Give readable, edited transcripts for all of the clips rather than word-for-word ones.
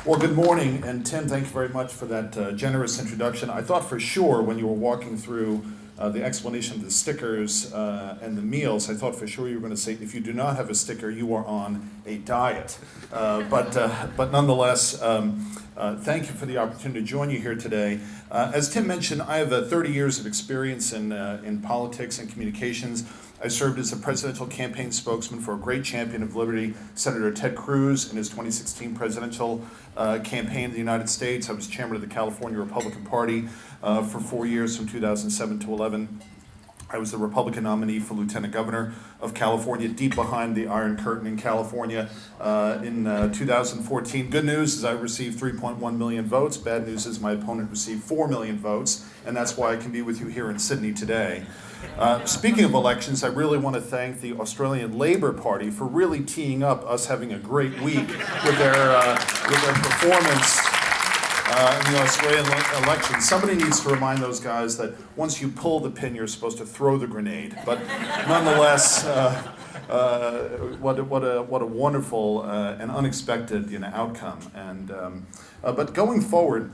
Well, good morning, and Tim, thank you very much for that generous introduction. I thought for sure when you were walking through the explanation of the stickers and the meals, I thought for sure you were going to say, if you do not have a sticker, you are on a diet. But nonetheless, thank you for the opportunity to join you here today. As Tim mentioned, I have 30 years of experience in politics and communications. I served as a presidential campaign spokesman for a great champion of liberty, Senator Ted Cruz, in his 2016 presidential campaign in the United States. I was chairman of the California Republican Party for 4 years, from 2007 to 11. I was the Republican nominee for Lieutenant Governor of California, deep behind the Iron Curtain in California in 2014. Good news is I received 3.1 million votes. Bad news is my opponent received 4 million votes, and that's why I can be with you here in Sydney today. Speaking of elections, I really want to thank the Australian Labor Party for really teeing up us having a great week with their performance in the Australian election. Somebody needs to remind those guys that once you pull the pin, you're supposed to throw the grenade. But nonetheless, what a wonderful and unexpected outcome. And but going forward,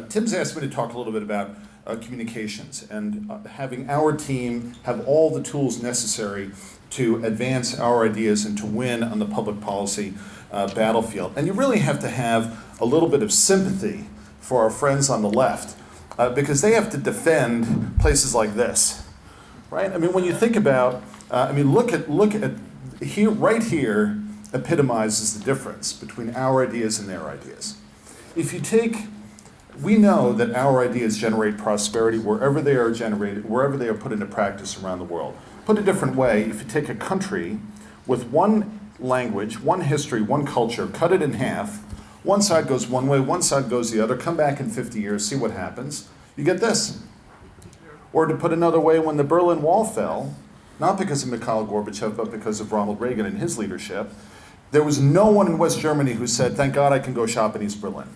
Tim's asked me to talk a little bit about communications and having our team have all the tools necessary to advance our ideas and to win on the public policy battlefield. And you really have to have a little bit of sympathy for our friends on the left because they have to defend places like this, right? I mean, when you think about, look at here, right here epitomizes the difference between our ideas and their ideas. If you take, we know that our ideas generate prosperity wherever they are generated, wherever they are put into practice around the world. Put a different way, if you take a country with one language, one history, one culture, cut it in half, one side goes one way, one side goes the other, come back in 50 years, see what happens, you get this. Or to put another way, when the Berlin Wall fell, not because of Mikhail Gorbachev, but because of Ronald Reagan and his leadership, there was no one in West Germany who said, thank God I can go shop in East Berlin.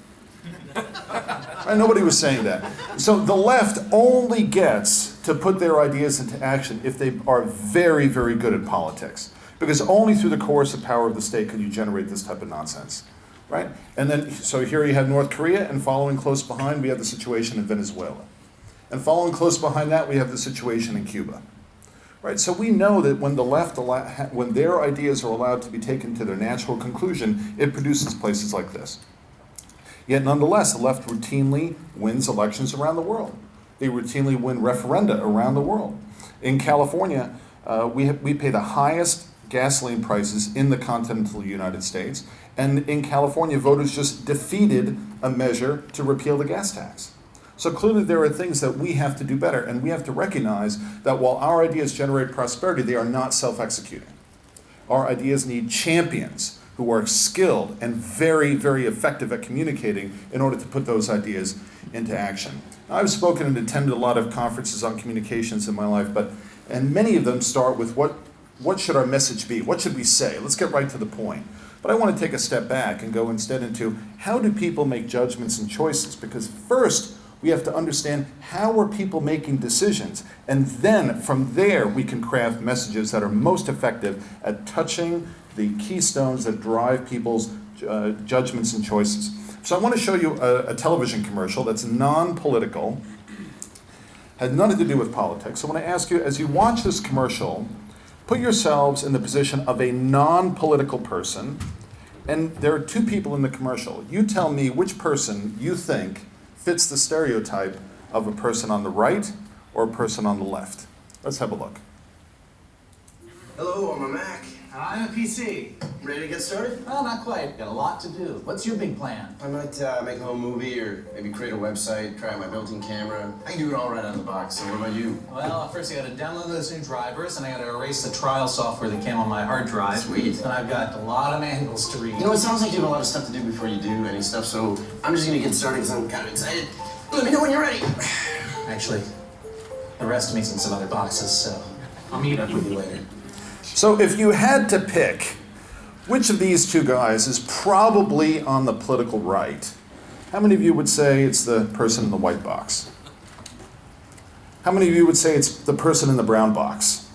Right? Nobody was saying that. So the left only gets to put their ideas into action if they are very, very good at politics. Because only through the coercive power of the state can you generate this type of nonsense. Right? And then, so here you have North Korea, and following close behind, we have the situation in Venezuela. And following close behind that, we have the situation in Cuba. Right? So we know that when the left, when their ideas are allowed to be taken to their natural conclusion, it produces places like this. Yet nonetheless, the left routinely wins elections around the world. They routinely win referenda around the world. In California, we pay the highest gasoline prices in the continental United States. And in California, voters just defeated a measure to repeal the gas tax. So clearly there are things that we have to do better, and we have to recognize that while our ideas generate prosperity, they are not self-executing. Our ideas need champions who are skilled and very, very effective at communicating in order to put those ideas into action. Now, I've spoken and attended a lot of conferences on communications in my life, and many of them start with what should our message be? What should we say? Let's get right to the point. But I want to take a step back and go instead into how do people make judgments and choices? Because first, we have to understand how are people making decisions, and then from there we can craft messages that are most effective at touching the keystones that drive people's judgments and choices. So I want to show you a television commercial that's non-political, had nothing to do with politics. So I want to ask you, as you watch this commercial, put yourselves in the position of a non-political person, and there are two people in the commercial. You tell me which person you think fits the stereotype of a person on the right or a person on the left. Let's have a look. Hello, I'm a Mac. I'm a PC. Ready to get started? Well, not quite. Got a lot to do. What's your big plan? I might make a home movie or maybe create a website, try out my built-in camera. I can do it all right out of the box, so what about you? Well, first I gotta download those new drivers, and I gotta erase the trial software that came on my hard drive. Sweet. And I've got a lot of manuals to read. You know, it sounds like you have a lot of stuff to do before you do any stuff, so I'm just gonna get started because I'm kind of excited. Let me know when you're ready. Actually, the rest of me's in some other boxes, so I'll meet up with you later. So if you had to pick which of these two guys is probably on the political right, how many of you would say it's the person in the white box? How many of you would say it's the person in the brown box?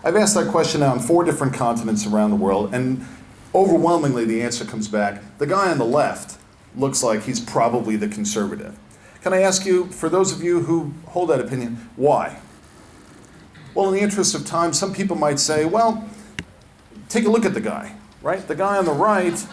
I've asked that question now on 4 different continents around the world, and overwhelmingly the answer comes back, the guy on the left looks like he's probably the conservative. Can I ask you, for those of you who hold that opinion, why? Well, in the interest of time, some people might say, well, take a look at the guy, right? The guy on the right,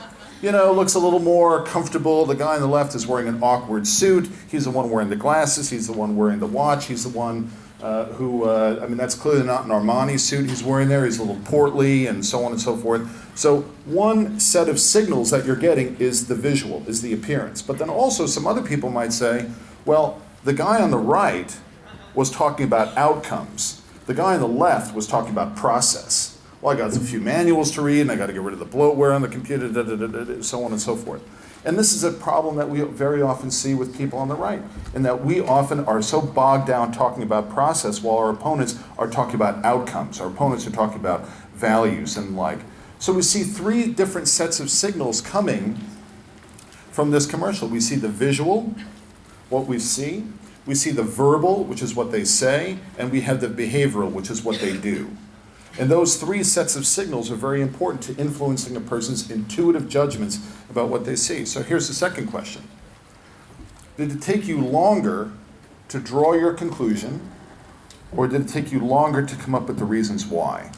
looks a little more comfortable. The guy on the left is wearing an awkward suit. He's the one wearing the glasses. He's the one wearing the watch. He's the one that's clearly not an Armani suit he's wearing there. He's a little portly and so on and so forth. So one set of signals that you're getting is the visual, is the appearance. But then also some other people might say, well, the guy on the right was talking about outcomes. The guy on the left was talking about process. Well, I got a few manuals to read, and I got to get rid of the bloatware on the computer, so on and so forth. And this is a problem that we very often see with people on the right, in that we often are so bogged down talking about process while our opponents are talking about outcomes. Our opponents are talking about values and like. So we see three different sets of signals coming from this commercial. We see the visual, what we see the verbal, which is what they say, and we have the behavioral, which is what they do. And those three sets of signals are very important to influencing a person's intuitive judgments about what they see. So here's the second question. Did it take you longer to draw your conclusion, or did it take you longer to come up with the reasons why?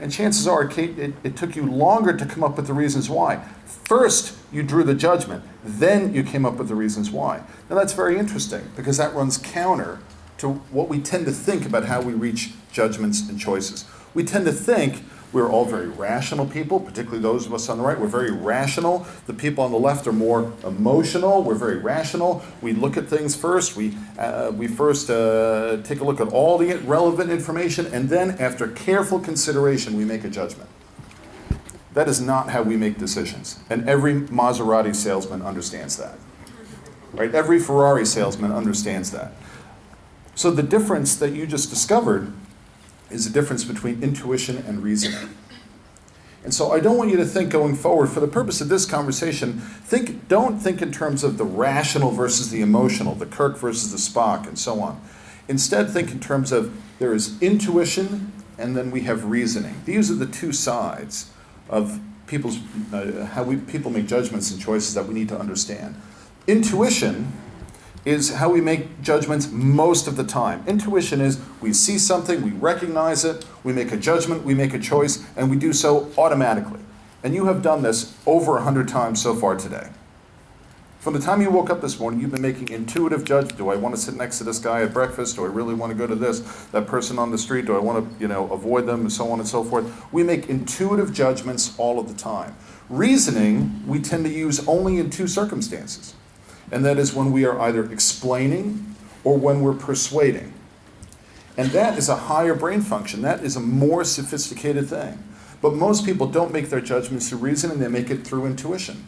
And chances are it took you longer to come up with the reasons why. First, you drew the judgment, then you came up with the reasons why. Now that's very interesting, because that runs counter to what we tend to think about how we reach judgments and choices. We tend to think we're all very rational people, particularly those of us on the right. We're very rational. The people on the left are more emotional. We're very rational. We look at things first. We first take a look at all the relevant information, and then after careful consideration, we make a judgment. That is not how we make decisions. And every Maserati salesman understands that. Right? Every Ferrari salesman understands that. So the difference that you just discovered is the difference between intuition and reasoning. And so I don't want you to think going forward, for the purpose of this conversation, don't think in terms of the rational versus the emotional, the Kirk versus the Spock, and so on. Instead, think in terms of there is intuition and then we have reasoning. These are the two sides of people's how people make judgments and choices that we need to understand. Intuition is how we make judgments most of the time. Intuition is we see something, we recognize it, we make a judgment, we make a choice, and we do so automatically. And you have done this over 100 times so far today. From the time you woke up this morning, you've been making intuitive judgments. Do I want to sit next to this guy at breakfast? Do I really want to go to that person on the street? Do I want to, avoid them, and so on and so forth? We make intuitive judgments all of the time. Reasoning, we tend to use only in two circumstances. And that is when we are either explaining or when we're persuading. And that is a higher brain function. That is a more sophisticated thing. But most people don't make their judgments through reasoning, they make it through intuition.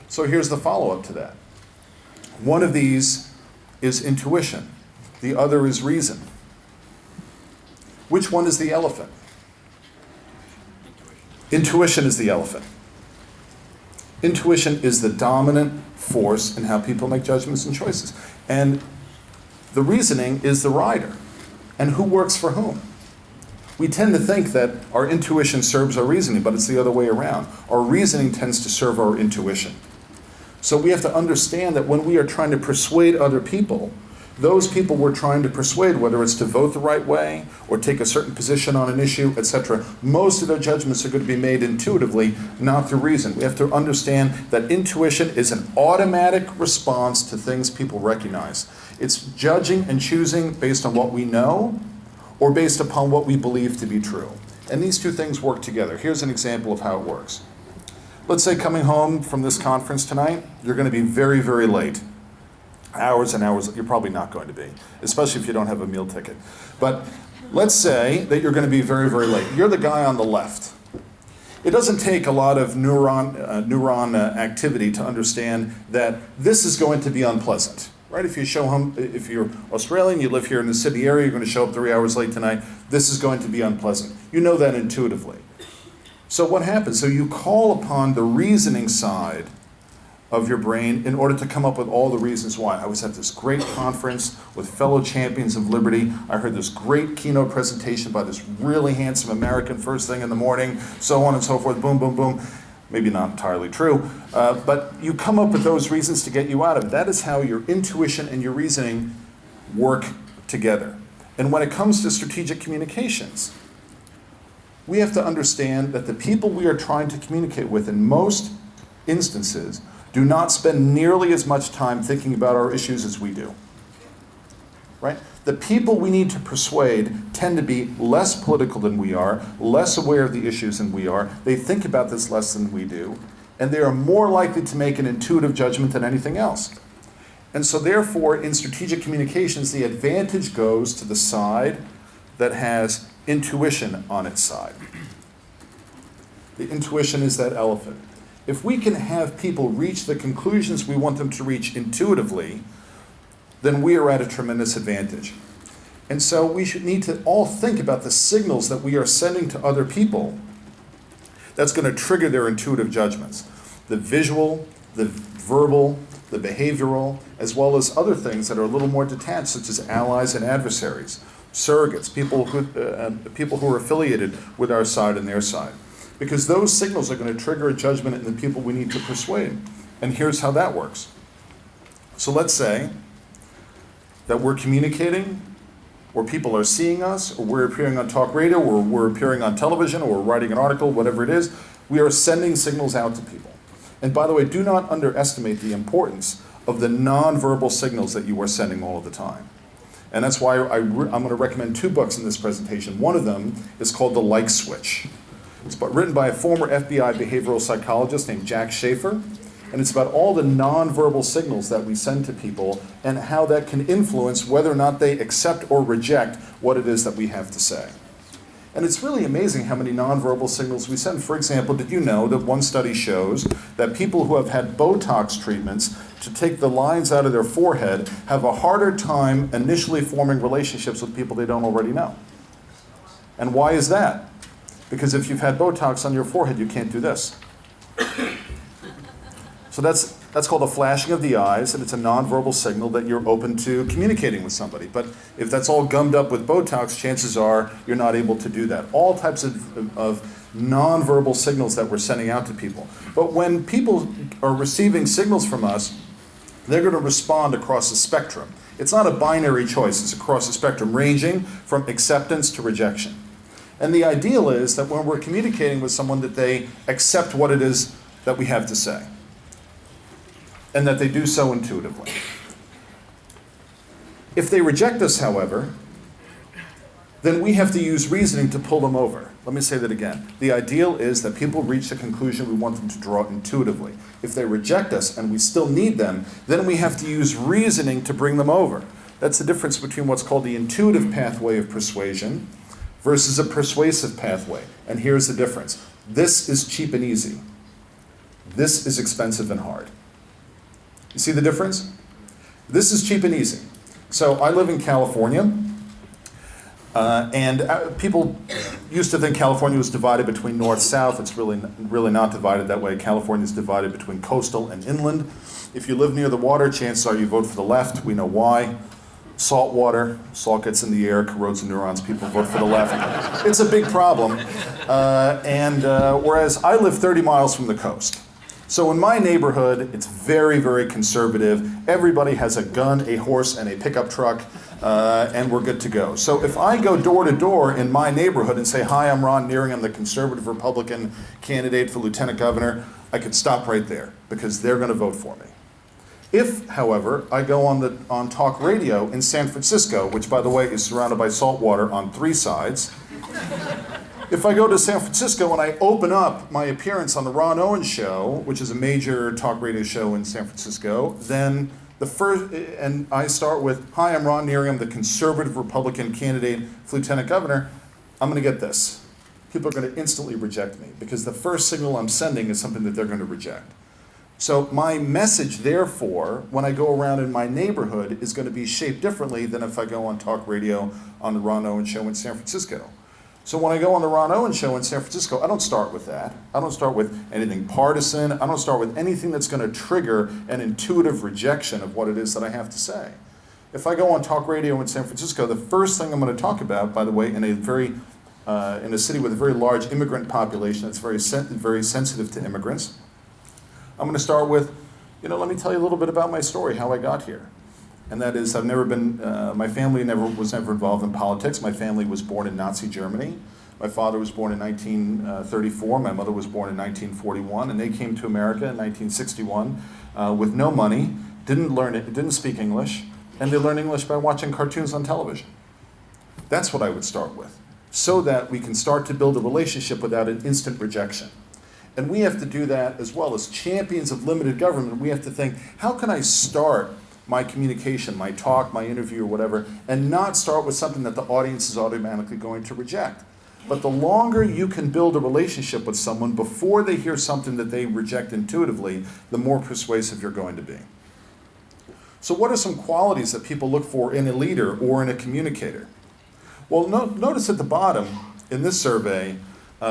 So here's the follow-up to that. One of these is intuition. The other is reason. Which one is the elephant? Intuition is the elephant. Intuition is the dominant force in how people make judgments and choices. And the reasoning is the rider. And who works for whom? We tend to think that our intuition serves our reasoning, but it's the other way around. Our reasoning tends to serve our intuition. So we have to understand that when we are trying to persuade other people, those people we're trying to persuade, whether it's to vote the right way or take a certain position on an issue, etc., most of their judgments are going to be made intuitively, not through reason. We have to understand that intuition is an automatic response to things people recognize. It's judging and choosing based on what we know or based upon what we believe to be true. And these two things work together. Here's an example of how it works. Let's say coming home from this conference tonight, you're going to be very, very late. Hours and hours, you're probably not going to be, especially if you don't have a meal ticket. But let's say that you're going to be very, very late. You're the guy on the left. It doesn't take a lot of neuron activity to understand that this is going to be unpleasant, right? If you're Australian, you live here in the Sydney area, you're going to show up 3 hours late tonight, this is going to be unpleasant. You know that intuitively. So what happens? So you call upon the reasoning side of your brain in order to come up with all the reasons why. I was at this great conference with fellow champions of liberty. I heard this great keynote presentation by this really handsome American first thing in the morning, so on and so forth, boom, boom, boom. Maybe not entirely true, but you come up with those reasons to get you out of it. That is how your intuition and your reasoning work together. And when it comes to strategic communications, we have to understand that the people we are trying to communicate with in most instances do not spend nearly as much time thinking about our issues as we do. Right? The people we need to persuade tend to be less political than we are, less aware of the issues than we are. They think about this less than we do, and they are more likely to make an intuitive judgment than anything else. And so therefore, in strategic communications, the advantage goes to the side that has intuition on its side. The intuition is that elephant. If we can have people reach the conclusions we want them to reach intuitively, then we are at a tremendous advantage. And so we should need to all think about the signals that we are sending to other people that's going to trigger their intuitive judgments. The visual, the verbal, the behavioral, as well as other things that are a little more detached, such as allies and adversaries, surrogates, people who are affiliated with our side and their side. Because those signals are going to trigger a judgment in the people we need to persuade. And here's how that works. So let's say that we're communicating, or people are seeing us, or we're appearing on talk radio, or we're appearing on television, or we're writing an article, whatever it is. We are sending signals out to people. And by the way, do not underestimate the importance of the nonverbal signals that you are sending all of the time. And that's why I'm going to recommend 2 books in this presentation. One of them is called The Like Switch. It's written by a former FBI behavioral psychologist named Jack Schafer, and it's about all the nonverbal signals that we send to people and how that can influence whether or not they accept or reject what it is that we have to say. And it's really amazing how many nonverbal signals we send. For example, did you know that one study shows that people who have had Botox treatments to take the lines out of their forehead have a harder time initially forming relationships with people they don't already know? And why is that? Because if you've had Botox on your forehead, you can't do this. So that's called a flashing of the eyes, and it's a nonverbal signal that you're open to communicating with somebody. But if that's all gummed up with Botox, chances are you're not able to do that. All types of nonverbal signals that we're sending out to people. But when people are receiving signals from us, they're going to respond across a spectrum. It's not a binary choice, it's across a spectrum, ranging from acceptance to rejection. And the ideal is that when we're communicating with someone that they accept what it is that we have to say, and that they do so intuitively. If they reject us, however, then we have to use reasoning to pull them over. Let me say that again. The ideal is that people reach the conclusion we want them to draw intuitively. If they reject us and we still need them, then we have to use reasoning to bring them over. That's the difference between what's called the intuitive pathway of persuasion versus a persuasive pathway. And here's the difference. This is cheap and easy. This is expensive and hard. You see the difference? This is cheap and easy. So I live in California, and people used to think California was divided between north-south. It's really not divided that way. California is divided between coastal and inland. If you live near the water, chances are you vote for the left. We know why. Salt water, salt gets in the air, corrodes the neurons, people vote for the left. It's a big problem. Whereas I live 30 miles from the coast. So in my neighborhood, it's very, very conservative. Everybody has a gun, a horse, and a pickup truck, and we're good to go. So if I go door to door in my neighborhood and say, "Hi, I'm Ron Nehring, I'm the conservative Republican candidate for lieutenant governor," I could stop right there because they're going to vote for me. If, however, I go on talk radio in San Francisco, which by the way is surrounded by salt water on 3 sides, if I go to San Francisco and I open up my appearance on the Ron Owens Show, which is a major talk radio show in San Francisco, then and I start with, "Hi, I'm Ron Nehring, I'm the conservative Republican candidate for lieutenant governor," I'm going to get this. People are going to instantly reject me because the first signal I'm sending is something that they're going to reject. So my message, therefore, when I go around in my neighborhood is going to be shaped differently than if I go on talk radio on the Ron Owens Show in San Francisco. So when I go on the Ron Owen show in San Francisco, I don't start with that. I don't start with anything partisan. I don't start with anything that's going to trigger an intuitive rejection of what it is that I have to say. If I go on talk radio in San Francisco, the first thing I'm going to talk about, by the way, in a city with a very large immigrant population that's very sensitive to immigrants, I'm going to start with, let me tell you a little bit about my story, how I got here. And that is, my family was never involved in politics. My family was born in Nazi Germany. My father was born in 1934. My mother was born in 1941. And they came to America in 1961 with no money, didn't speak English, and they learned English by watching cartoons on television. That's what I would start with, so that we can start to build a relationship without an instant rejection. And we have to do that as well as champions of limited government. We have to think, how can I start my communication, my talk, my interview, or whatever, and not start with something that the audience is automatically going to reject. But the longer you can build a relationship with someone before they hear something that they reject intuitively, the more persuasive you're going to be. So what are some qualities that people look for in a leader or in a communicator? Well, notice at the bottom in this survey,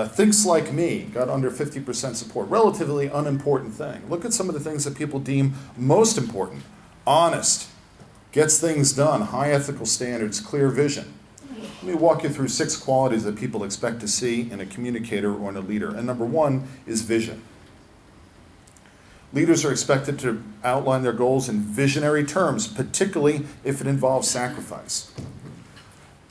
thinks like me got under 50% support, relatively unimportant thing. Look at some of the things that people deem most important. Honest, gets things done, high ethical standards, clear vision. Let me walk you through 6 qualities that people expect to see in a communicator or in a leader. And number 1 is vision. Leaders are expected to outline their goals in visionary terms, particularly if it involves sacrifice.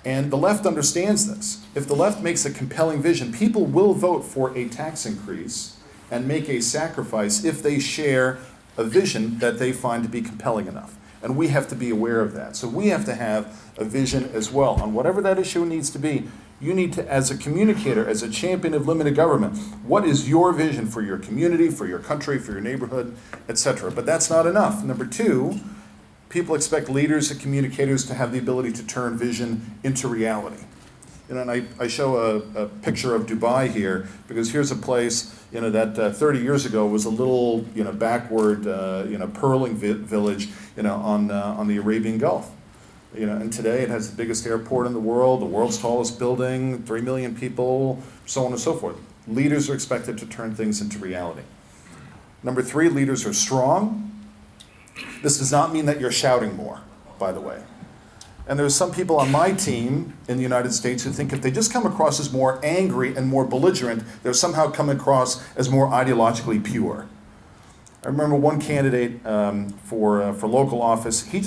And the left understands this. If the left makes a compelling vision, people will vote for a tax increase and make a sacrifice if they share a vision that they find to be compelling enough. And we have to be aware of that. So we have to have a vision as well. On whatever that issue needs to be, you need to, as a communicator, as a champion of limited government, what is your vision for your community, for your country, for your neighborhood, etc. But that's not enough. Number 2, people expect leaders and communicators to have the ability to turn vision into reality. And I show a picture of Dubai here because here's a place, that 30 years ago was a little, backward, pearling village, on the Arabian Gulf. And today it has the biggest airport in the world's tallest building, 3 million people, so on and so forth. Leaders are expected to turn things into reality. Number 3, leaders are strong. This does not mean that you're shouting more, by the way. And there's some people on my team in the United States who think if they just come across as more angry and more belligerent, they're somehow coming across as more ideologically pure. I remember one candidate for local office. He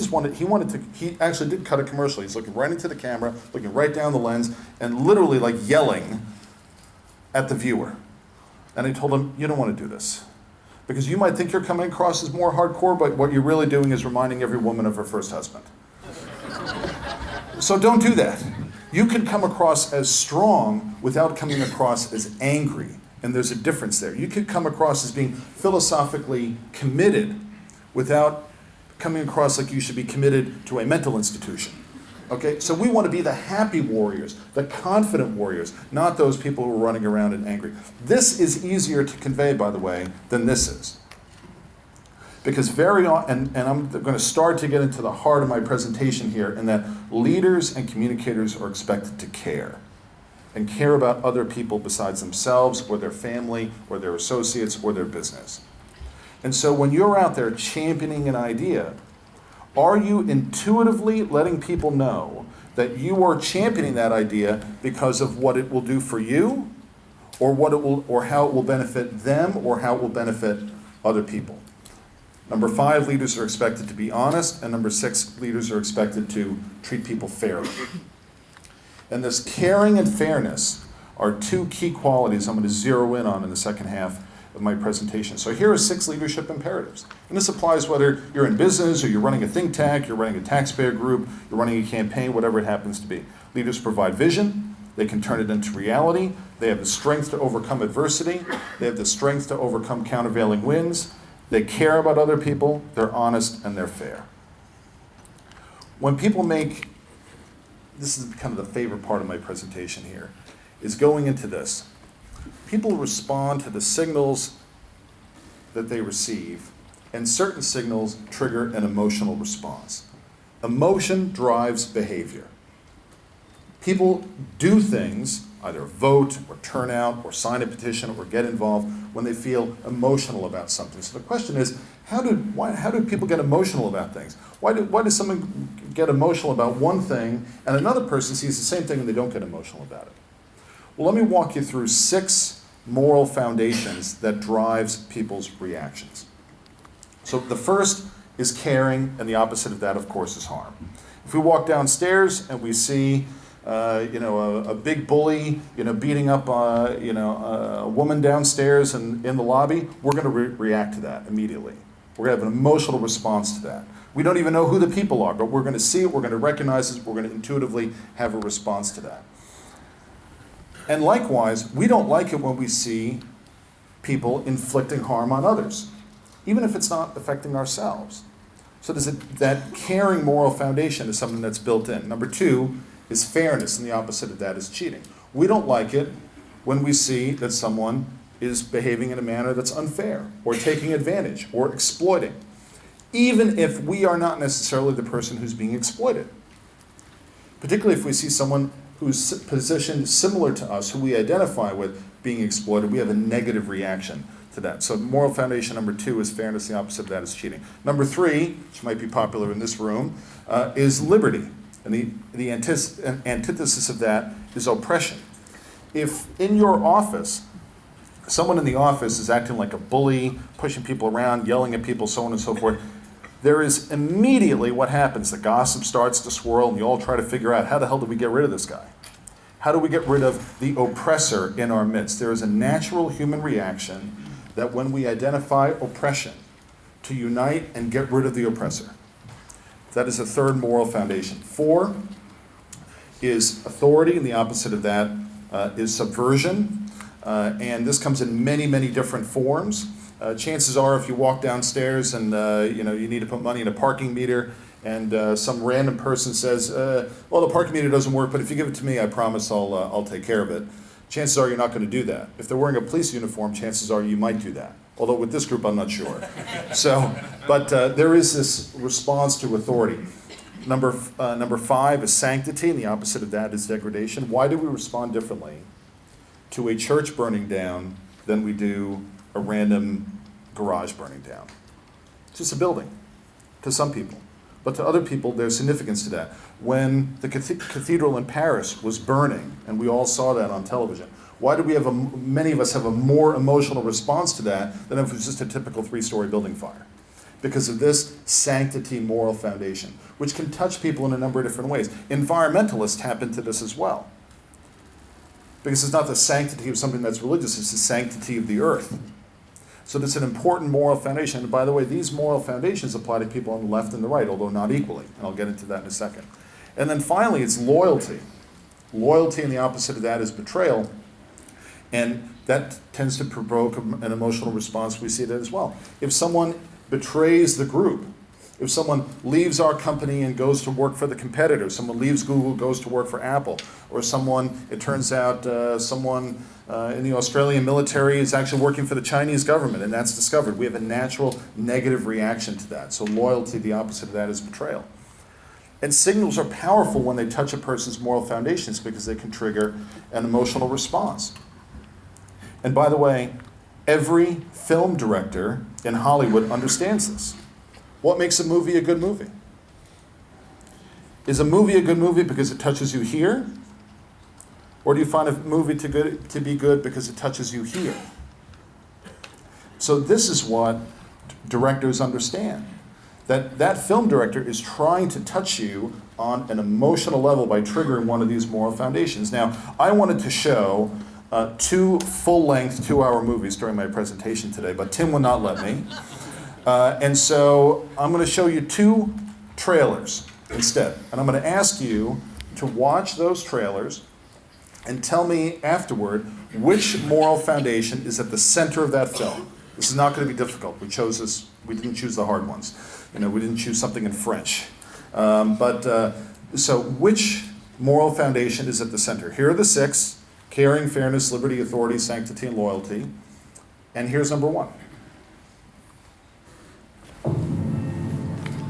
actually did cut a commercial. He's looking right into the camera, looking right down the lens, and literally like yelling at the viewer. And I told him, you don't want to do this. Because you might think you're coming across as more hardcore, but what you're really doing is reminding every woman of her first husband. So don't do that. You can come across as strong without coming across as angry. And there's a difference there. You could come across as being philosophically committed without coming across like you should be committed to a mental institution. Okay? So we want to be the happy warriors, the confident warriors, not those people who are running around and angry. This is easier to convey, by the way, than this is. Because very often, and I'm going to start to get into the heart of my presentation here, in that leaders and communicators are expected to care. And care about other people besides themselves, or their family, or their associates, or their business. And so when you're out there championing an idea, are you intuitively letting people know that you are championing that idea because of what it will do for you, or how it will benefit them, or how it will benefit other people? Number 5, leaders are expected to be honest, and number 6, leaders are expected to treat people fairly. And this caring and fairness are 2 key qualities I'm going to zero in on in the second half of my presentation. So here are 6 leadership imperatives. And this applies whether you're in business or you're running a think tank, you're running a taxpayer group, you're running a campaign, whatever it happens to be. Leaders provide vision. They can turn it into reality. They have the strength to overcome adversity. They have the strength to overcome countervailing winds. They care about other people. They're honest and they're fair. When people make, this is kind of the favorite part of my presentation here, is going into this. People respond to the signals that they receive, and certain signals trigger an emotional response. Emotion drives behavior. People do things either vote or turn out or sign a petition or get involved when they feel emotional about something. So the question is, how do people get emotional about things? Why does someone get emotional about one thing and another person sees the same thing and they don't get emotional about it? Well, let me walk you through 6 moral foundations that drives people's reactions. So the first is caring, and the opposite of that, of course, is harm. If we walk downstairs and we see a big bully, beating up, a woman downstairs and in the lobby, we're going to react to that immediately. We're going to have an emotional response to that. We don't even know who the people are, but we're going to see it, we're going to recognize it, we're going to intuitively have a response to that. And likewise, we don't like it when we see people inflicting harm on others, even if it's not affecting ourselves. So that caring moral foundation is something that's built in. Number 2 is fairness, and the opposite of that is cheating. We don't like it when we see that someone is behaving in a manner that's unfair, or taking advantage, or exploiting, even if we are not necessarily the person who's being exploited. Particularly if we see someone who's positioned similar to us, who we identify with being exploited, we have a negative reaction to that. So moral foundation number 2 is fairness, the opposite of that is cheating. Number 3, which might be popular in this room, is liberty. And the antithesis of that is oppression. If in your office, someone in the office is acting like a bully, pushing people around, yelling at people, so on and so forth, there is immediately what happens. The gossip starts to swirl, and you all try to figure out, how the hell do we get rid of this guy? How do we get rid of the oppressor in our midst? There is a natural human reaction that when we identify oppression, to unite and get rid of the oppressor. That is the third moral foundation. 4 is authority, and the opposite of that is subversion. And this comes in many, many different forms. Chances are, if you walk downstairs and you need to put money in a parking meter, and some random person says, well, the parking meter doesn't work, but if you give it to me, I promise I'll take care of it. Chances are you're not going to do that. If they're wearing a police uniform, chances are you might do that. Although with this group, I'm not sure. But there is this response to authority. Number 5 is sanctity, and the opposite of that is degradation. Why do we respond differently to a church burning down than we do a random garage burning down? It's just a building to some people. But to other people, there's significance to that. When the cathedral in Paris was burning, and we all saw that on television, why do we have many of us have a more emotional response to that than if it was just a typical 3-story building fire? Because of this sanctity moral foundation, which can touch people in a number of different ways. Environmentalists tap into this as well. Because it's not the sanctity of something that's religious, it's the sanctity of the earth. So that's an important moral foundation. And by the way, these moral foundations apply to people on the left and the right, although not equally. And I'll get into that in a second. And then finally, it's loyalty. Loyalty, and the opposite of that is betrayal. And that tends to provoke an emotional response. We see that as well. If someone betrays the group, if someone leaves our company and goes to work for the competitor, someone leaves Google, goes to work for Apple, or someone, it turns out someone in the Australian military is actually working for the Chinese government, and that's discovered, we have a natural negative reaction to that. So loyalty, the opposite of that is betrayal. And signals are powerful when they touch a person's moral foundations because they can trigger an emotional response. And by the way, every film director in Hollywood understands this. What makes a movie a good movie? Is a movie a good movie because it touches you here? Or do you find a movie to be good because it touches you here? So this is what directors understand. That film director is trying to touch you on an emotional level by triggering one of these moral foundations. Now, I wanted to show 2 full-length 2-hour movies during my presentation today, but Tim would not let me. And so I'm going to show you 2 trailers instead. And I'm going to ask you to watch those trailers and tell me afterward which moral foundation is at the center of that film. This is not going to be difficult. We didn't choose the hard ones. We didn't choose something in French. So which moral foundation is at the center? Here are the 6: caring, fairness, liberty, authority, sanctity, and loyalty. And here's number 1.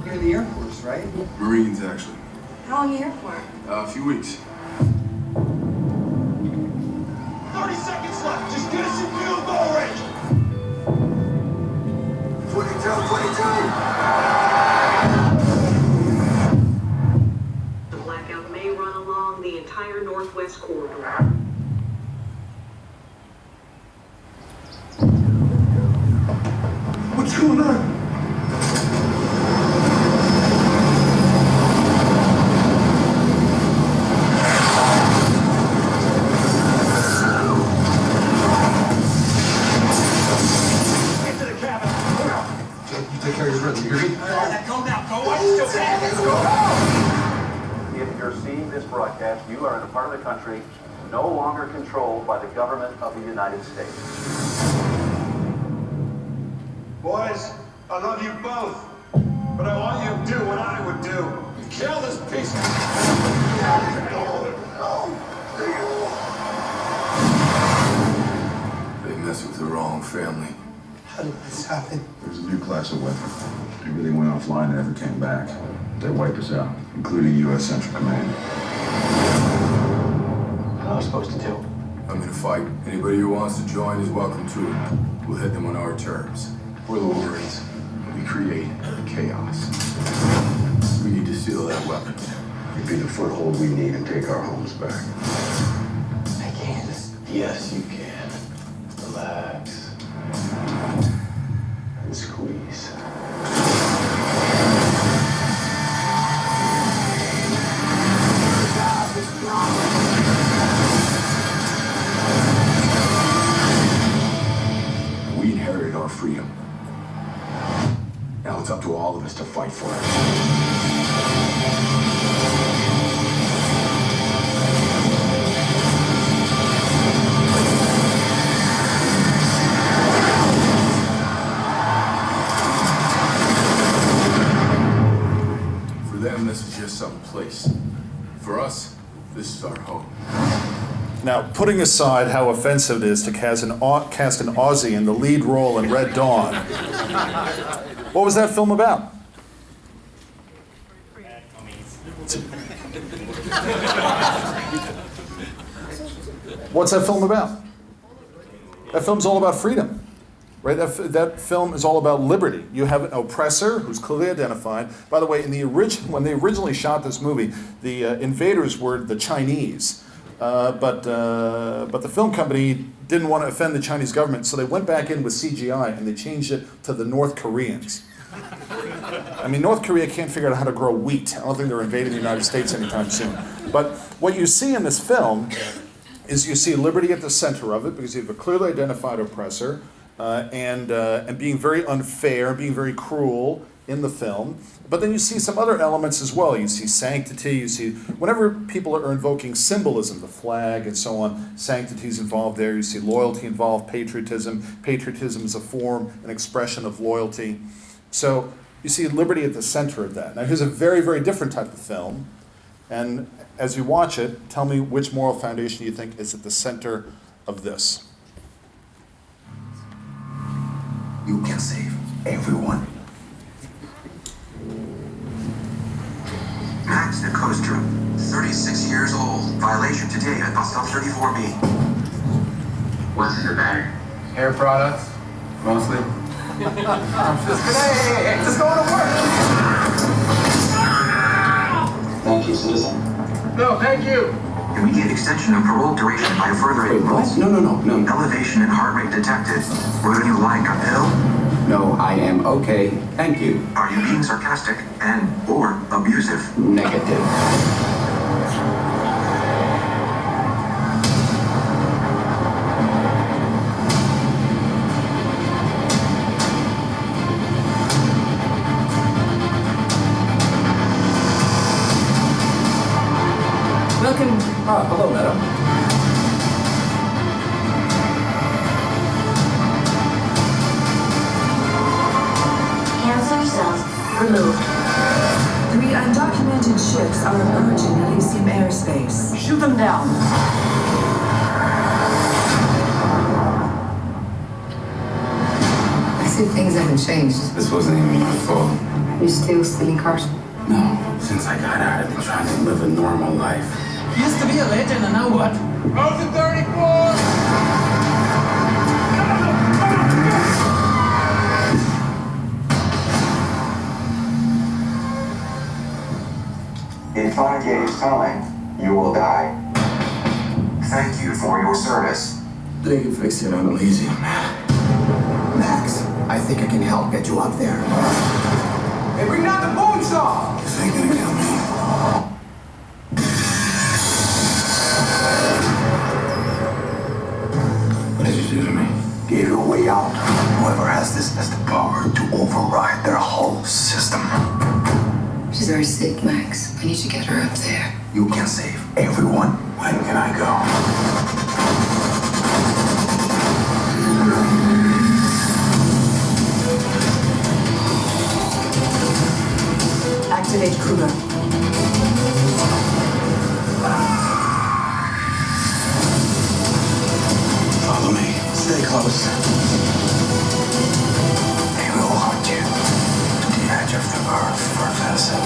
You're in the Air Force, right? Marines, actually. How long are you here for? A few weeks. on! Just get us in field goal range! 22! The blackout may run along the entire northwest corridor. What's going on? Take care of your brother, you hear me? Go now, go! I'm still bad! If you're seeing this broadcast, you are in a part of the country no longer controlled by the government of the United States. Boys, I love you both, but I want you to do what I would do. Kill this piece of... They mess with the wrong family. How did this happen? There's a new class of weapon. They really went offline and never came back. They wiped us out, including U.S. Central Command. What am I supposed to do? I'm in a fight. Anybody who wants to join is welcome to it. We'll hit them on our terms. We're the Wolverines. We create chaos. We need to steal that weapon. It'd be the foothold we need and take our homes back. I can't. Yes, you can. Relax. And squeeze. We inherited our freedom. Now it's up to all of us to fight for it. For them, this is just some place. For us, this is our home. Now, putting aside how offensive it is to cast an Aussie in the lead role in Red Dawn, what was that film about? What's that film about? That film's all about freedom, right? That film is all about liberty. You have an oppressor who's clearly identified. By the way, in the when they originally shot this movie, the invaders were the Chinese. But the film company didn't want to offend the Chinese government, so they went back in with CGI and they changed it to the North Koreans. I mean, North Korea can't figure out how to grow wheat. I don't think they're invading the United States anytime soon. But what you see in this film is you see liberty at the center of it, because you have a clearly identified oppressor and being very unfair, being very cruel in the film. But then you see some other elements as well. You see sanctity, you see, whenever people are invoking symbolism, the flag and so on, sanctity is involved there. You see loyalty involved, patriotism. Patriotism is a form, an expression of loyalty. So you see liberty at the center of that. Now here's a very, very different type of film. And as you watch it, tell me which moral foundation you think is at the center of this. You can save everyone. Max Nicostra, 36 years old. Violation today at bus stop 34B. What's in the bag? Hair products, mostly. Just going to work. Thank you, citizen. No, thank you. Immediate extension of parole duration by a further 8 months. No. Elevation in heart rate detected. Would you like a pill? No, I am okay. Thank you. Are you being sarcastic and/or abusive? Negative. Welcome. Hello, madam. Cancer cells removed. 3 undocumented ships are emerging Elysium airspace. Shoot them down. I see things haven't changed. This wasn't even my fault. You're still stealing cars? No, since I got out, I've been trying to live a normal life. Used to be a legend, and now what? How's it 34? time, you will die. Thank you for your service. They can fix it, I'm lazy, man. Max, I think I can help get you up there. Hey, bring down the bone saw! This ain't gonna kill me. What did you do to me? Gave you a way out. Whoever has this has the power to override their whole system. She's very sick, Max. I need to get her up there. You can save everyone. When can I go? Activate Kruger. Follow me. Stay close. They will hunt you to the edge of the earth, Professor.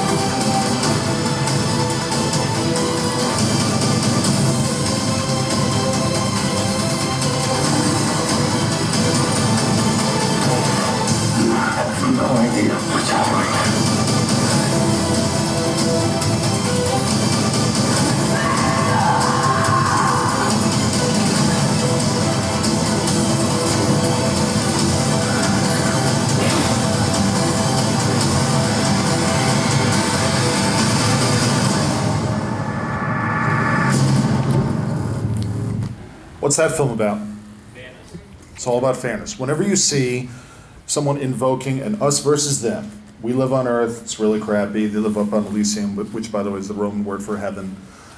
I have no idea what's happening. What's that film about? It's all about fairness. Whenever you see someone invoking an us versus them, we live on earth, it's really crappy, they live up on Elysium, which by the way is the Roman word for heaven,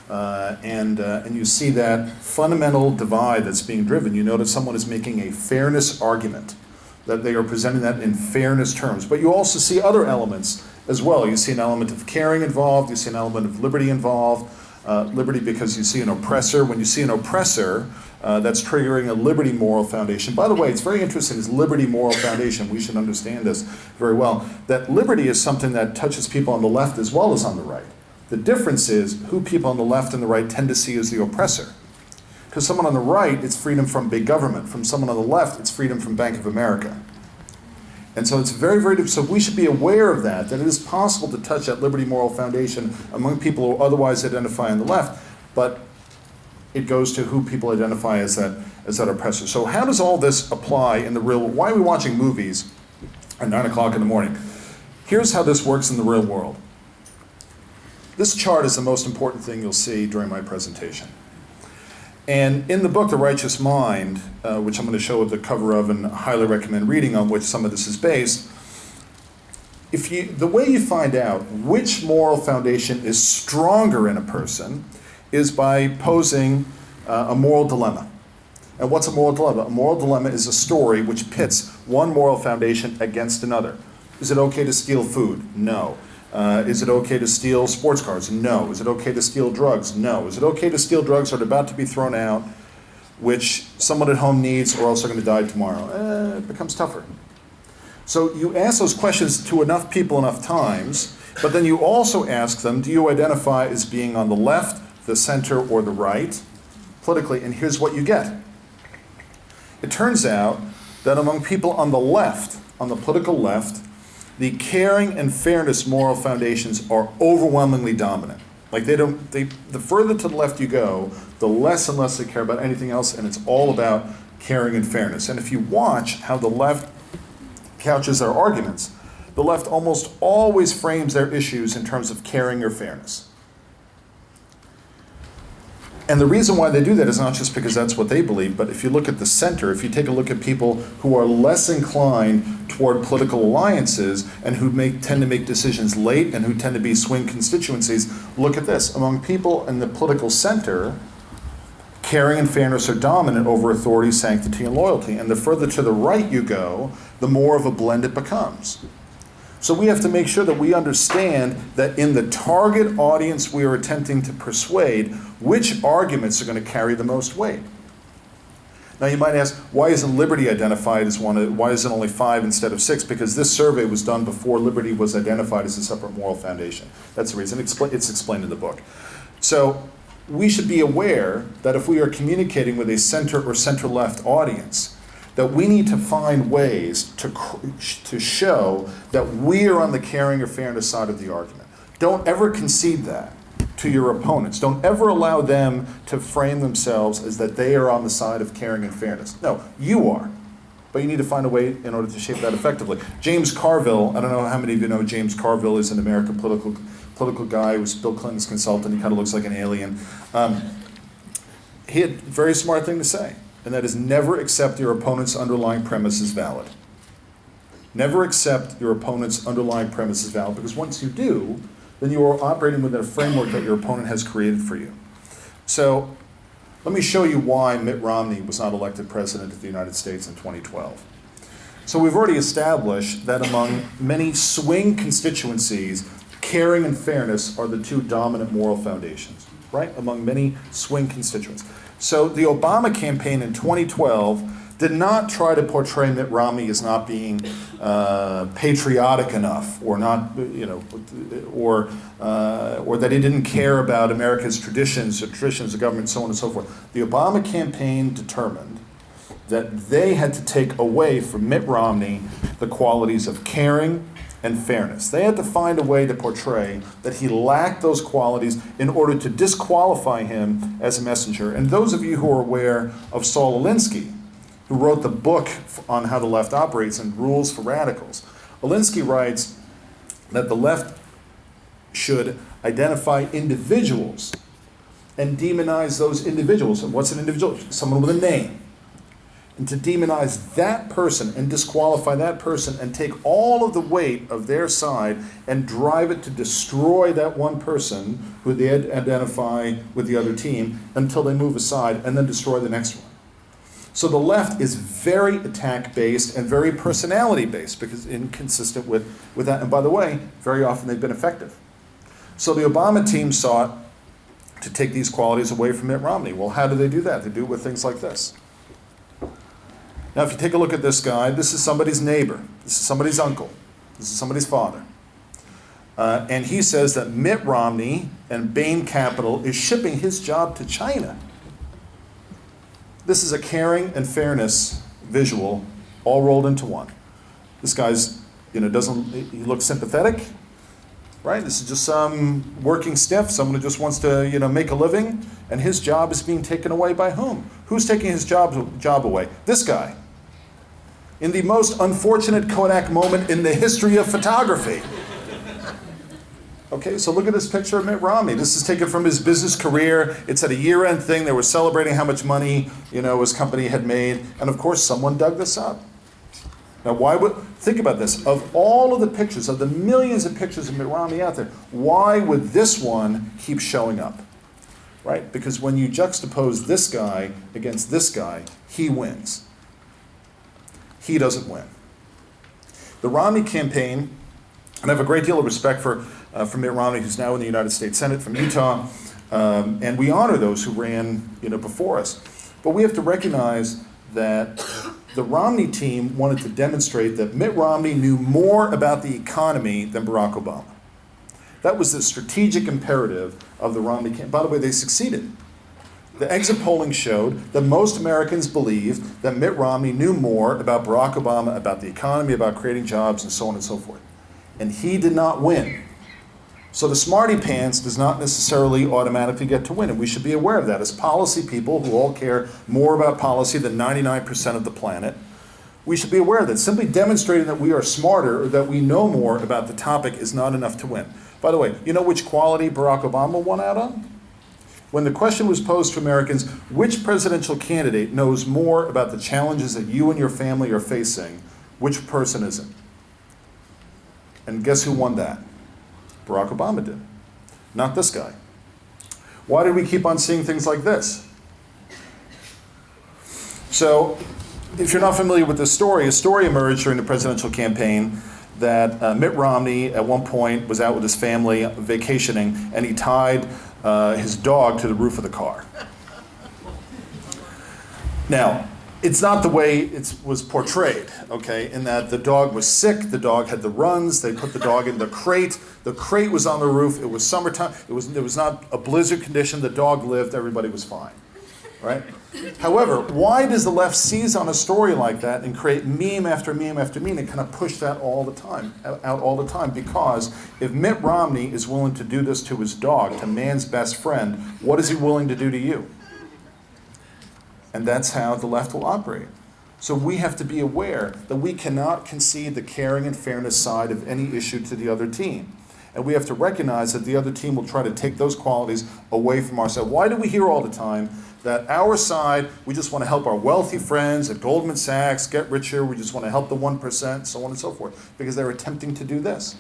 and you see that fundamental divide that's being driven, you notice someone is making a fairness argument, that they are presenting that in fairness terms. But you also see other elements as well. You see an element of caring involved, you see an element of liberty involved, liberty because you see an oppressor. When you see an oppressor, that's triggering a liberty moral foundation. By the way, it's very interesting, this liberty moral foundation, we should understand this very well, that liberty is something that touches people on the left as well as on the right. The difference is who people on the left and the right tend to see as the oppressor. Because someone on the right, it's freedom from big government. From someone on the left, it's freedom from Bank of America. And so it's very, very different. So we should be aware of that it is possible to touch that liberty moral foundation among people who otherwise identify on the left, but it goes to who people identify as that oppressor. So how does all this apply in the real world? Why are we watching movies at 9 o'clock in the morning? Here's how this works in the real world. This chart is the most important thing you'll see during my presentation. And in the book, The Righteous Mind, which I'm going to show the cover of and highly recommend reading, on which some of this is based, the way you find out which moral foundation is stronger in a person is by posing a moral dilemma. And what's a moral dilemma? A moral dilemma is a story which pits one moral foundation against another. Is it okay to steal food? No. Is it okay to steal sports cars? No. Is it okay to steal drugs? No. Is it okay to steal drugs that are about to be thrown out, which someone at home needs or else they're going to die tomorrow? It becomes tougher. So you ask those questions to enough people enough times, but then you also ask them, do you identify as being on the left, the center, or the right, politically? And here's what you get. It turns out that among people on the left, on the political left, the caring and fairness moral foundations are overwhelmingly dominant. Like the further to the left you go, the less and less they care about anything else, and it's all about caring and fairness. And if you watch how the left couches their arguments, the left almost always frames their issues in terms of caring or fairness. And the reason why they do that is not just because that's what they believe, but if you look at the center, if you take a look at people who are less inclined toward political alliances and who tend to make decisions late and who tend to be swing constituencies, look at this. Among people in the political center, caring and fairness are dominant over authority, sanctity, and loyalty. And the further to the right you go, the more of a blend it becomes. So we have to make sure that we understand that in the target audience we are attempting to persuade, which arguments are going to carry the most weight. Now you might ask, why isn't liberty identified as one? Why is it only 5 instead of 6? Because this survey was done before liberty was identified as a separate moral foundation. That's the reason. It's explained in the book. So we should be aware that if we are communicating with a center or center-left audience, that we need to find ways to show that we are on the caring or fairness side of the argument. Don't ever concede that. to your opponents. Don't ever allow them to frame themselves as that they are on the side of caring and fairness. No, you are. But you need to find a way in order to shape that effectively. James Carville, I don't know how many of you know James Carville is an American political guy who was Bill Clinton's consultant. He kind of looks like an alien. He had a very smart thing to say, and that is never accept your opponent's underlying premise as valid. Never accept your opponent's underlying premise as valid, because once you do, then you are operating within a framework that your opponent has created for you. So let me show you why Mitt Romney was not elected president of the United States in 2012. So we've already established that among many swing constituencies, caring and fairness are the two dominant moral foundations, right? Among many swing constituents. So the Obama campaign in 2012 did not try to portray Mitt Romney as not being patriotic enough, or not, or that he didn't care about America's traditions, or traditions of government, so on and so forth. The Obama campaign determined that they had to take away from Mitt Romney the qualities of caring and fairness. They had to find a way to portray that he lacked those qualities in order to disqualify him as a messenger. And those of you who are aware of Saul Alinsky, who wrote the book on how the left operates and rules for radicals, Alinsky writes that the left should identify individuals and demonize those individuals. And what's an individual? Someone with a name. And to demonize that person and disqualify that person and take all of the weight of their side and drive it to destroy that one person who they identify with the other team until they move aside, and then destroy the next one. So the left is very attack-based and very personality-based, because inconsistent with that. And by the way, very often they've been effective. So the Obama team sought to take these qualities away from Mitt Romney. Well, how do they do that? They do it with things like this. Now, if you take a look at this guy, this is somebody's neighbor. This is somebody's uncle. This is somebody's father. And he says that Mitt Romney and Bain Capital is shipping his job to China. This is a caring and fairness visual all rolled into one. This guy's, he looks sympathetic, right? This is just some working stiff, someone who just wants to, make a living, and his job is being taken away by whom? Who's taking his job away? This guy. In the most unfortunate Kodak moment in the history of photography. Okay, so look at this picture of Mitt Romney. This is taken from his business career. It's at a year-end thing. They were celebrating how much money, his company had made. And of course, someone dug this up. Now, think about this. Of all of the pictures, of the millions of pictures of Mitt Romney out there, why would this one keep showing up? Right? Because when you juxtapose this guy against this guy, he wins. He doesn't win. The Romney campaign, and I have a great deal of respect for Mitt Romney, who's now in the United States Senate from Utah, and we honor those who ran, before us. But we have to recognize that the Romney team wanted to demonstrate that Mitt Romney knew more about the economy than Barack Obama. That was the strategic imperative of the Romney campaign. By the way, they succeeded. The exit polling showed that most Americans believed that Mitt Romney knew more about Barack Obama, about the economy, about creating jobs, and so on and so forth. And he did not win. So the smarty pants does not necessarily automatically get to win, and we should be aware of that. As policy people who all care more about policy than 99% of the planet, we should be aware of that. Simply demonstrating that we are smarter or that we know more about the topic is not enough to win. By the way, you know which quality Barack Obama won out on? When the question was posed to Americans, which presidential candidate knows more about the challenges that you and your family are facing, which person is it? And guess who won that? Barack Obama did, not this guy. Why did we keep on seeing things like this? So, if you're not familiar with this story, a story emerged during the presidential campaign that Mitt Romney at one point was out with his family vacationing, and he tied his dog to the roof of the car. Now, it's not the way it was portrayed, okay, in that the dog was sick, the dog had the runs, they put the dog in the crate was on the roof, it was summertime, it was not a blizzard condition, the dog lived, everybody was fine. right? However, why does the left seize on a story like that and create meme after meme after meme and kind of push that all the time, out all the time? Because if Mitt Romney is willing to do this to his dog, to man's best friend, what is he willing to do to you? And that's how the left will operate. So we have to be aware that we cannot concede the caring and fairness side of any issue to the other team. And we have to recognize that the other team will try to take those qualities away from our side. Why do we hear all the time that our side, we just want to help our wealthy friends at Goldman Sachs get richer, we just want to help the 1%, so on and so forth, because they're attempting to do this.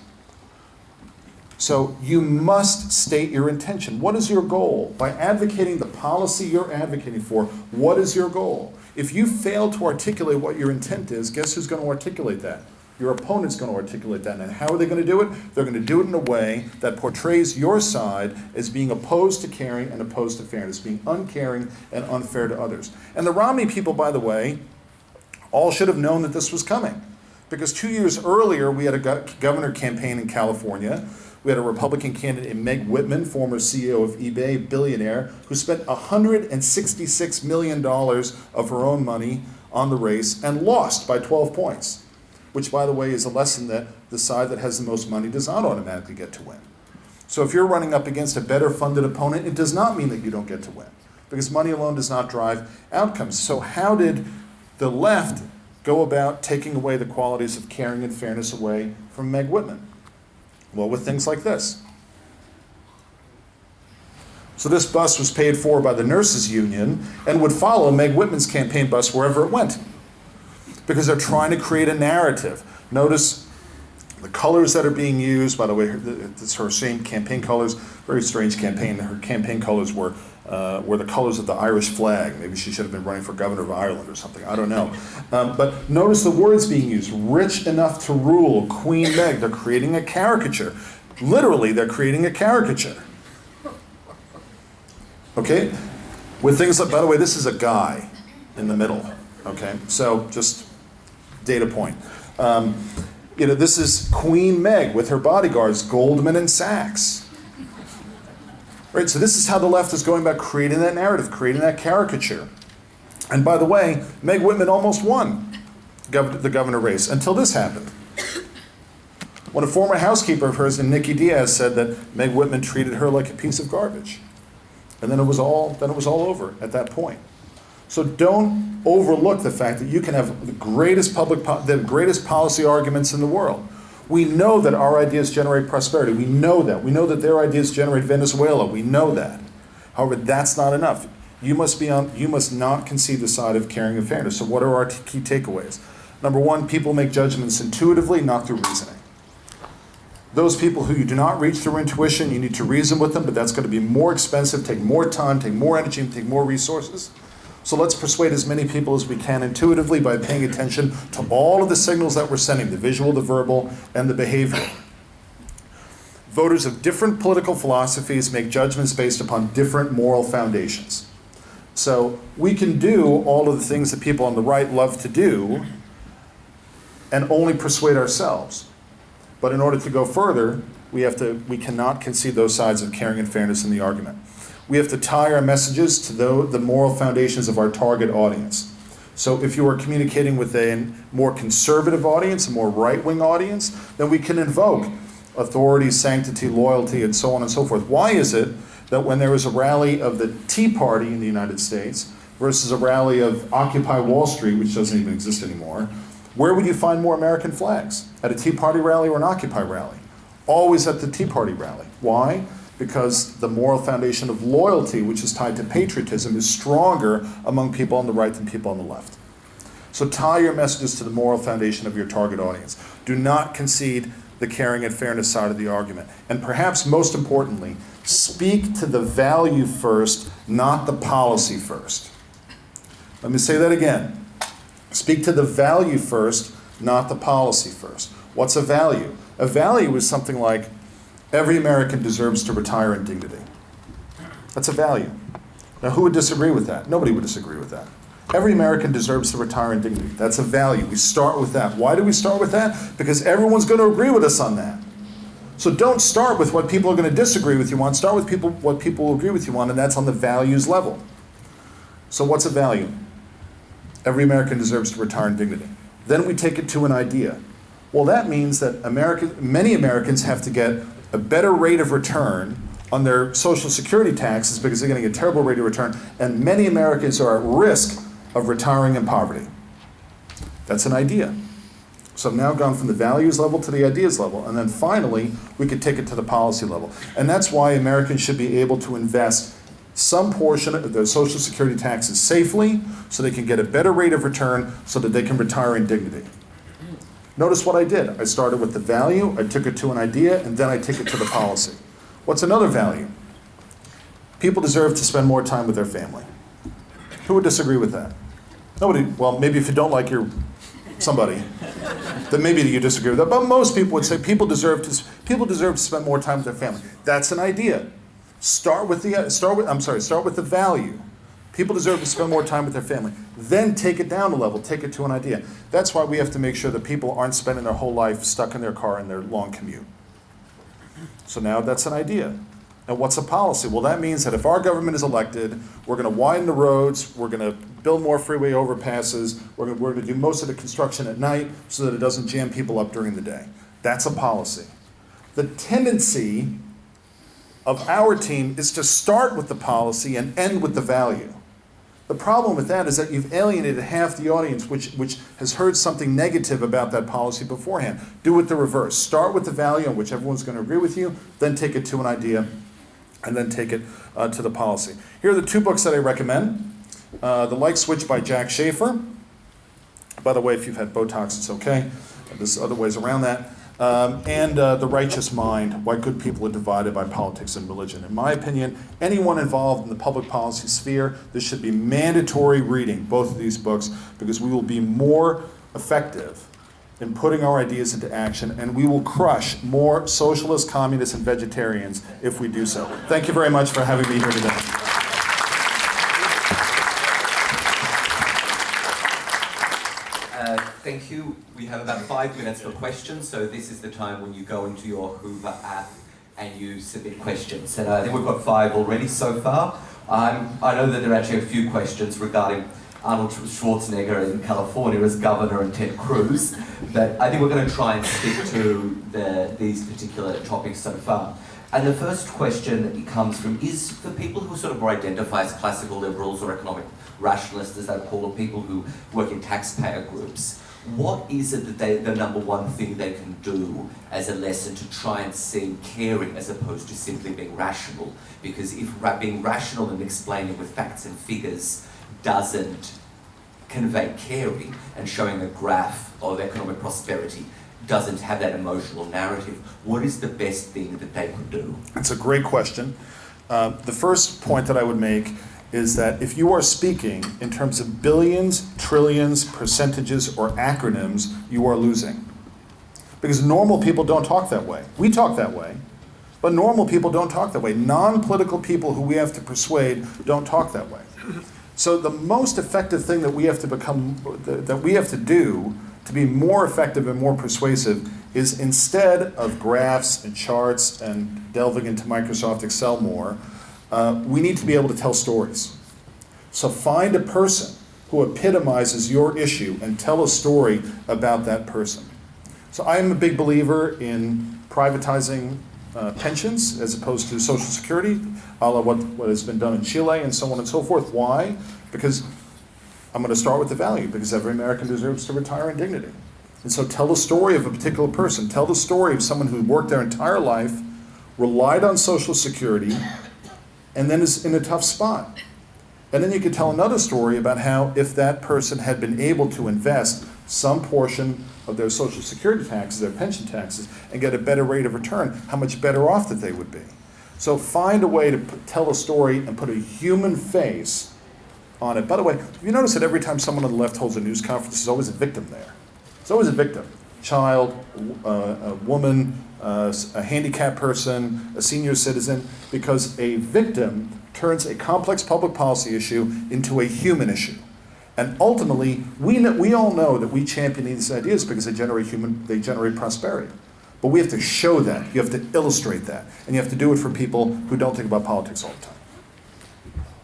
So you must state your intention. What is your goal? By advocating the policy you're advocating for, what is your goal? If you fail to articulate what your intent is, guess who's going to articulate that? Your opponent's going to articulate that. And how are they going to do it? They're going to do it in a way that portrays your side as being opposed to caring and opposed to fairness, being uncaring and unfair to others. And the Romney people, by the way, all should have known that this was coming. Because 2 years earlier, we had a governor campaign in California. We had a Republican candidate, Meg Whitman, former CEO of eBay, billionaire, who spent $166 million of her own money on the race and lost by 12 points. Which, by the way, is a lesson that the side that has the most money does not automatically get to win. So if you're running up against a better funded opponent, it does not mean that you don't get to win, because money alone does not drive outcomes. So how did the left go about taking away the qualities of caring and fairness away from Meg Whitman? Well, with things like this. So this bus was paid for by the nurses union and would follow Meg Whitman's campaign bus wherever it went, because they're trying to create a narrative. Notice the colors that are being used. By the way, it's her same campaign colors. Very strange campaign. Her campaign colors were the colors of the Irish flag. Maybe she should have been running for governor of Ireland or something. I don't know. But notice the words being used. Rich enough to rule, Queen Meg. They're creating a caricature. Literally, they're creating a caricature. Okay? With things like, by the way, this is a guy in the middle. Okay? So just data point. This is Queen Meg with her bodyguards, Goldman and Sachs. Right, so this is how the left is going about creating that narrative, creating that caricature. And by the way, Meg Whitman almost won the governor race until this happened. When a former housekeeper of hers, Nikki Diaz, said that Meg Whitman treated her like a piece of garbage. And then it was all over at that point. So don't overlook the fact that you can have the greatest policy arguments in the world. We know that our ideas generate prosperity. We know that. We know that their ideas generate Venezuela. We know that. However, that's not enough. You must not concede the side of caring and fairness. So what are our key takeaways? Number one, people make judgments intuitively, not through reasoning. Those people who you do not reach through intuition, you need to reason with them, but that's going to be more expensive, take more time, take more energy, and take more resources. So let's persuade as many people as we can intuitively by paying attention to all of the signals that we're sending, the visual, the verbal, and the behavioral. Voters of different political philosophies make judgments based upon different moral foundations. So we can do all of the things that people on the right love to do and only persuade ourselves. But in order to go further, we cannot concede those sides of caring and fairness in the argument. We have to tie our messages to the moral foundations of our target audience. So if you are communicating with a more conservative audience, a more right-wing audience, then we can invoke authority, sanctity, loyalty, and so on and so forth. Why is it that when there was a rally of the Tea Party in the United States versus a rally of Occupy Wall Street, which doesn't even exist anymore, where would you find more American flags? At a Tea Party rally or an Occupy rally? Always at the Tea Party rally. Why? Because the moral foundation of loyalty, which is tied to patriotism, is stronger among people on the right than people on the left. So tie your messages to the moral foundation of your target audience. Do not concede the caring and fairness side of the argument. And perhaps most importantly, speak to the value first, not the policy first. Let me say that again. Speak to the value first, not the policy first. What's a value? A value is something like, every American deserves to retire in dignity. That's a value. Now, who would disagree with that? Nobody would disagree with that. Every American deserves to retire in dignity. That's a value. We start with that. Why do we start with that? Because everyone's going to agree with us on that. So don't start with what people are going to disagree with you on. Start with what people will agree with you on, and that's on the values level. So what's a value? Every American deserves to retire in dignity. Then we take it to an idea. Well, that means that many Americans have to get a better rate of return on their Social Security taxes because they're getting a terrible rate of return, and many Americans are at risk of retiring in poverty. That's an idea. So I've now gone from the values level to the ideas level, and then finally, we could take it to the policy level. And that's why Americans should be able to invest some portion of their Social Security taxes safely so they can get a better rate of return so that they can retire in dignity. Notice what I did. I started with the value, I took it to an idea, and then I take it to the policy. What's another value? People deserve to spend more time with their family. Who would disagree with that? Nobody. Well, maybe if you don't like somebody, then maybe you disagree with that. But most people would say people deserve to spend more time with their family. That's an idea. Start with the value. People deserve to spend more time with their family. Then take it down a level, take it to an idea. That's why we have to make sure that people aren't spending their whole life stuck in their car in their long commute. So now that's an idea. Now what's a policy? Well, that means that if our government is elected, we're going to widen the roads, we're going to build more freeway overpasses, we're going to do most of the construction at night so that it doesn't jam people up during the day. That's a policy. The tendency of our team is to start with the policy and end with the value. The problem with that is that you've alienated half the audience which has heard something negative about that policy beforehand. Do it the reverse. Start with the value on which everyone's going to agree with you, then take it to an idea, and then take it to the policy. Here are the two books that I recommend. The Like Switch by Jack Schaefer. By the way, if you've had Botox, it's okay. There's other ways around that. And The Righteous Mind, Why Good People Are Divided by Politics and Religion. In my opinion, anyone involved in the public policy sphere, this should be mandatory reading, both of these books, because we will be more effective in putting our ideas into action, and we will crush more socialists, communists, and vegetarians if we do so. Thank you very much for having me here today. Thank you. We have about 5 minutes for questions, so this is the time when you go into your Hoover app and you submit questions. And I think we've got 5 already so far. I know that there are actually a few questions regarding Arnold Schwarzenegger in California as governor and Ted Cruz, but I think we're going to try and stick to these particular topics so far. And the first question comes from, is for people who sort of identify as classical liberals or economic rationalists, as they're called, or people who work in taxpayer groups, what is it that the number one thing they can do as a lesson to try and seem caring as opposed to simply being rational? Because if being rational and explaining with facts and figures doesn't convey caring, and showing a graph of economic prosperity doesn't have that emotional narrative, what is the best thing that they could do? That's a great question. The first point that I would make is that if you are speaking in terms of billions, trillions, percentages, or acronyms, you are losing. Because normal people don't talk that way. We talk that way, but normal people don't talk that way. Non-political people who we have to persuade don't talk that way. So the most effective thing that we have to do to be more effective and more persuasive is, instead of graphs and charts and delving into Microsoft Excel more, we need to be able to tell stories. So find a person who epitomizes your issue and tell a story about that person. So I am a big believer in privatizing pensions as opposed to Social Security, a la what has been done in Chile and so on and so forth. Why? Because I'm going to start with the value, because every American deserves to retire in dignity. And so tell the story of a particular person. Tell the story of someone who worked their entire life, relied on Social Security, and then is in a tough spot. And then you could tell another story about how, if that person had been able to invest some portion of their Social Security taxes, their pension taxes, and get a better rate of return, how much better off that they would be. So find a way to tell a story and put a human face on it. By the way, have you noticed that every time someone on the left holds a news conference, there's always a victim there? There's always a victim. Child, a woman, a handicapped person, a senior citizen, because a victim turns a complex public policy issue into a human issue. And ultimately, we all know that we champion these ideas because they generate prosperity. But we have to show that. You have to illustrate that. And you have to do it for people who don't think about politics all the time.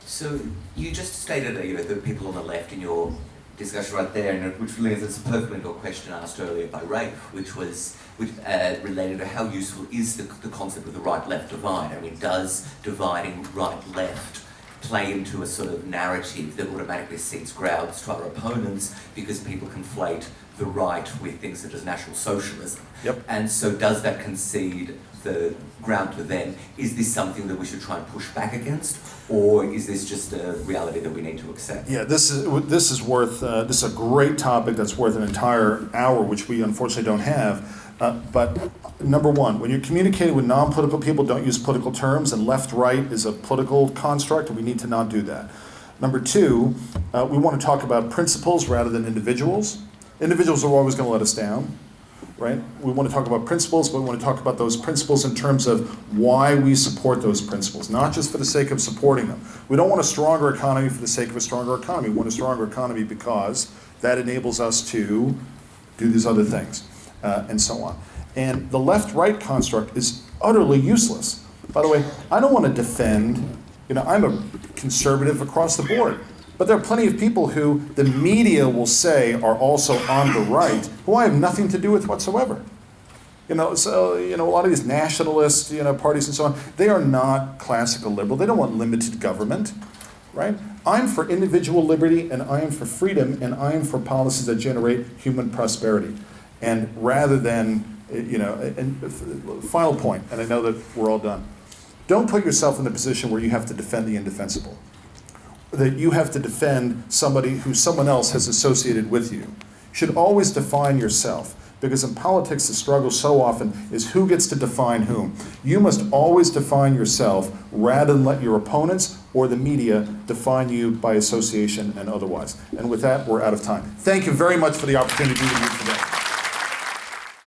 So you just stated that the people on the left in your discussion right there, and which leads us perfectly into a question asked earlier by Rafe, which related to how useful is the concept of the right-left divide. I mean, does dividing right-left play into a sort of narrative that automatically seeks grounds to our opponents because people conflate the right with things such as National Socialism? Yep. And so does that concede the ground to them? Is this something that we should try and push back against, or is this just a reality that we need to accept? Yeah, this is a great topic that's worth an entire hour, which we unfortunately don't have. But number one, when you're communicating with non-political people, don't use political terms, and left-right is a political construct, and we need to not do that. Number two, we want to talk about principles rather than individuals. Individuals are always going to let us down, right? We want to talk about principles, but we want to talk about those principles in terms of why we support those principles, not just for the sake of supporting them. We don't want a stronger economy for the sake of a stronger economy. We want a stronger economy because that enables us to do these other things, and so on. And the left-right construct is utterly useless. By the way, I don't want to defend, I'm a conservative across the board. But there are plenty of people who the media will say are also on the right, who I have nothing to do with whatsoever. So a lot of these nationalist, parties and so on, they are not classical liberal. They don't want limited government, right? I'm for individual liberty, and I am for freedom, and I am for policies that generate human prosperity. And rather than, and final point, and I know that we're all done. Don't put yourself in the position where you have to defend the indefensible. That you have to defend somebody who someone else has associated with you. You should always define yourself, because in politics the struggle so often is who gets to define whom. You must always define yourself rather than let your opponents or the media define you by association and otherwise. And with that, we're out of time. Thank you very much for the opportunity to be with you today.